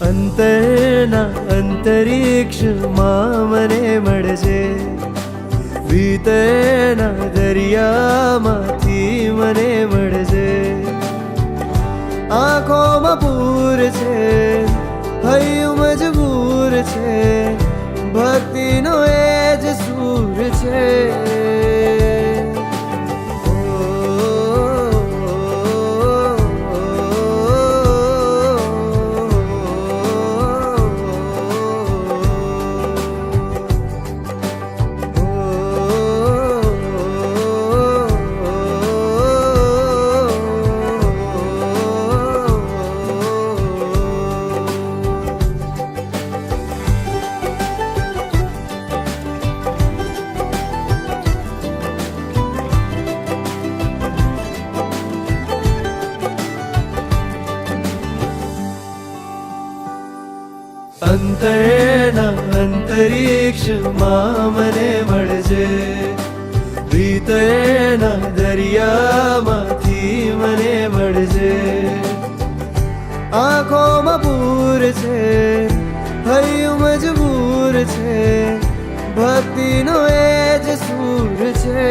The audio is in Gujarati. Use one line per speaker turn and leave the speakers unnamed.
અંતરના અંતરિક્ષમાં મને મળજે, ભીતરના દરિયામાંથી મને મળજે. આંખોમાં પૂર છે, હૈયું મજબૂર છે, ભક્તિનો એ જ સૂર છે. અંતરના અંતરિક્ષમાં મને મળજે, ભીતરના દરિયામાંથી મને મળજે. આંખોમાં પૂર છે, હૈયું મજબૂર છે, ભક્તિનો એ જ સૂર છે.